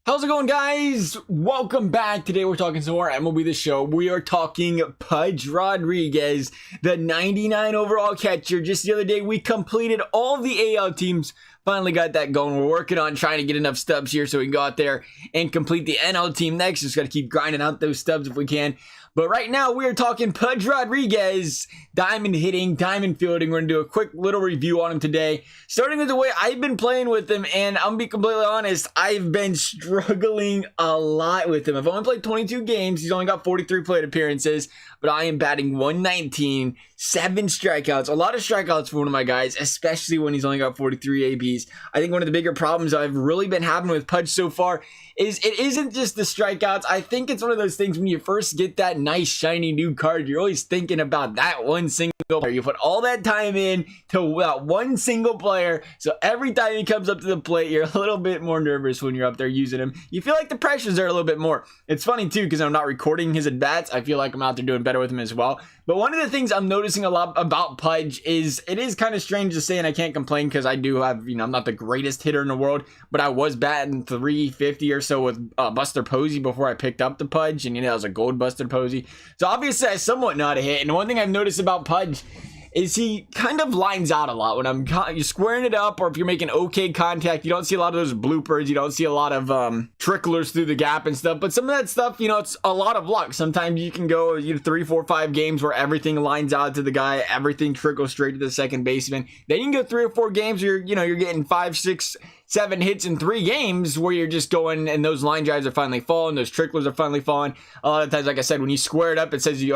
How's it going, guys? Welcome back. Today we're talking some more MLB The Show. We are talking PUDGE Rodriguez, the 99 overall catcher. Just the other day, we completed all the AL teams. Finally got that going. We're working on trying to get enough stubs here so we can go out there and complete the NL team next. Just got to keep grinding out those stubs if we can. But right now, we're talking PUDGE Rodriguez, diamond hitting, diamond fielding. We're going to do a quick little review on him today. Starting with the way I've been playing with him, and I'm going to be completely honest, I've been struggling a lot with him. I've only played 22 games. He's only got 43 plate appearances, but I am batting 119, 7 strikeouts. A lot of strikeouts for one of my guys, especially when he's only got 43 ABs. I think one of the bigger problems I've really been having with PUDGE so far is it isn't just the strikeouts. I think it's one of those things when you first get that nice shiny new card, you're always thinking about that one single player. You put all that time in to that one single player, so every time he comes up to the plate, you're a little bit more nervous when you're up there using him. You feel like the pressure's there a little bit more. It's funny too, because I'm not recording his at-bats. I feel like I'm out there doing better with him as well. But one of the things I'm noticing a lot about PUDGE is it is kind of strange to say, and I can't complain because I do have, I'm not the greatest hitter in the world, but I was batting 350 or so with Buster Posey before I picked up the PUDGE, and that was a gold Buster Posey. So obviously I somewhat know how to hit, and one thing I've noticed about PUDGE is he kind of lines out a lot when you're squaring it up, or if you're making okay contact. You don't see a lot of those bloopers. You don't see a lot of tricklers through the gap and stuff. But some of that stuff, it's a lot of luck. Sometimes you can go 3, 4, 5 games where everything lines out to the guy, everything trickles straight to the second baseman. Then you can go 3 or 4 games where you're getting 5, 6, 7 hits in 3 games where you're just going, and those line drives are finally falling, those tricklers are finally falling. A lot of times, like I said, when you square it up, it says you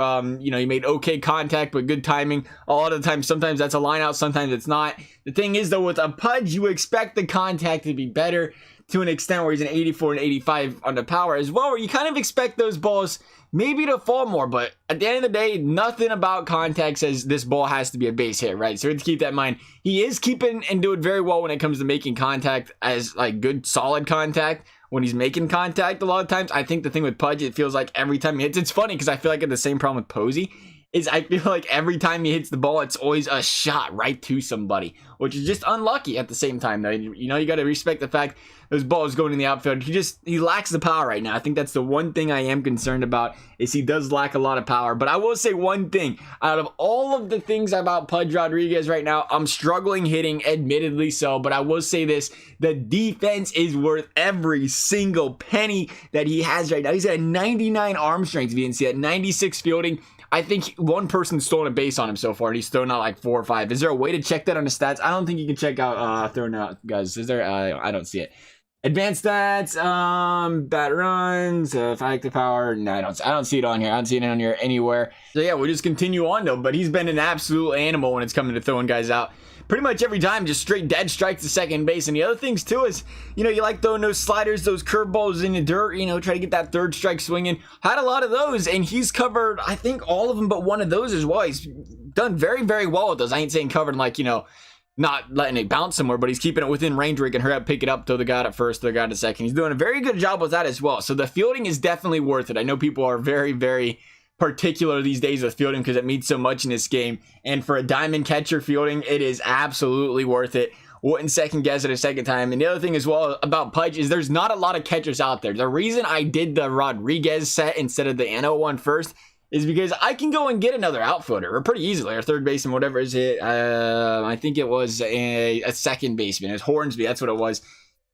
made okay contact but good timing. A lot of the time, sometimes that's a line out, sometimes it's not. The thing is, though, with a PUDGE, you expect the contact to be better to an extent where he's an 84 and 85 on the power as well, where you kind of expect those balls maybe to fall more. But at the end of the day, nothing about contact says this ball has to be a base hit, right? So we have to keep that in mind. He is keeping and doing very well when it comes to making contact, as like good solid contact when he's making contact. A lot of times, I think the thing with PUDGE, it feels like every time he hits, it's funny because I feel like I have the same problem with Posey. I feel like every time he hits the ball, it's always a shot right to somebody, which is just unlucky at the same time, though. You got to respect the fact those balls going in the outfield. He lacks the power right now. I think that's the one thing I am concerned about, is he does lack a lot of power. But I will say one thing. Out of all of the things about PUDGE Rodriguez right now, I'm struggling hitting, admittedly so. But I will say this. The defense is worth every single penny that he has right now. He's at 99 arm strength, if you didn't see it, 96 fielding. I think one person's stolen a base on him so far, and he's thrown out like 4 or 5. Is there a way to check that on the stats? I don't think you can check out throwing out, guys. Is there? I don't see it. Advanced stats, bat runs, effective power. No, I don't see it on here. I don't see it on here anywhere. So yeah, we'll just continue on though. But he's been an absolute animal when it's coming to throwing guys out. Pretty much every time, just straight dead strikes to second base. And the other things too is, you like throwing those sliders, those curveballs in the dirt, try to get that third strike swinging. Had a lot of those, and he's covered, I think, all of them but one of those as well. He's done very, very well with those. I ain't saying covered like, not letting it bounce somewhere, but he's keeping it within range where he can hurry up, pick it up, throw the guy at first, throw the guy at second. He's doing a very good job with that as well. So the fielding is definitely worth it. I know people are very, very particular these days with fielding because it means so much in this game. And for a diamond catcher fielding, it is absolutely worth it. Wouldn't second guess it a second time. And the other thing as well about PUDGE is there's not a lot of catchers out there. The reason I did the Rodriguez set instead of the NO one first is because I can go and get another outfielder, or pretty easily, or third baseman, whatever is it. I think it was a second baseman. It was Hornsby, that's what it was,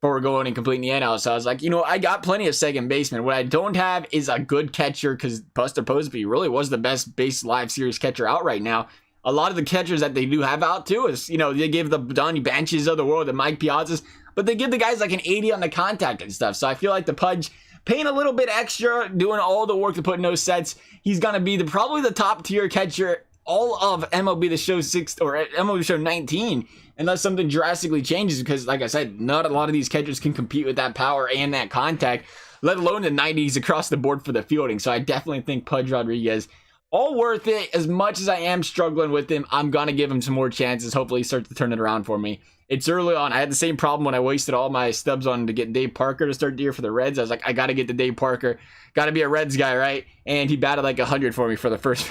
before going and completing the NL. So I was like, I got plenty of second basemen. What I don't have is a good catcher, because Buster Posey really was the best base live series catcher out right now. A lot of the catchers that they do have out too is, they give the Donnie Benches of the world, the Mike Piazzas, but they give the guys like an 80 on the contact and stuff. So I feel like the PUDGE, paying a little bit extra, doing all the work to put in those sets, he's going to be probably the top tier catcher all of MLB The Show 6 or MLB The Show 19, unless something drastically changes, because like I said, not a lot of these catchers can compete with that power and that contact, let alone the 90s across the board for the fielding. So I definitely think PUDGE Rodriguez, all worth it. As much as I am struggling with him, I'm going to give him some more chances. Hopefully he starts to turn it around for me. It's early on. I had the same problem when I wasted all my stubs on to get Dave Parker to start the year for the Reds. I was like, I got to get the Dave Parker. Got to be a Reds guy, right? And he batted like 100 for me for the first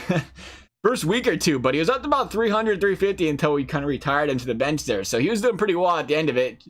week or two. But he was up to about 300, 350 until we kind of retired him to the bench there. So he was doing pretty well at the end of it.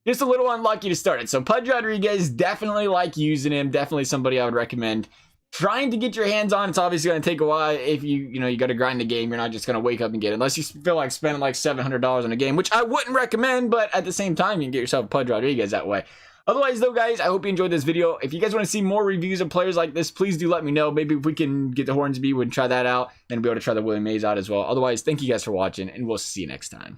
just a little unlucky to start it. So Pudge Rodriguez, definitely like using him. Definitely somebody I would recommend trying to get your hands on. It's obviously going to take a while. If you got to grind the game, you're not just going to wake up and get it. Unless you feel like spending like $700 on a game, which I wouldn't recommend, but at the same time, you can get yourself Pudge Rodriguez that way. Otherwise, though, guys, I hope you enjoyed this video. If you guys want to see more reviews of players like this, please do let me know. Maybe if we can get the Hornsby, we can try that out and be able to try the Willie Mays out as well. Otherwise, thank you guys for watching, and we'll see you next time.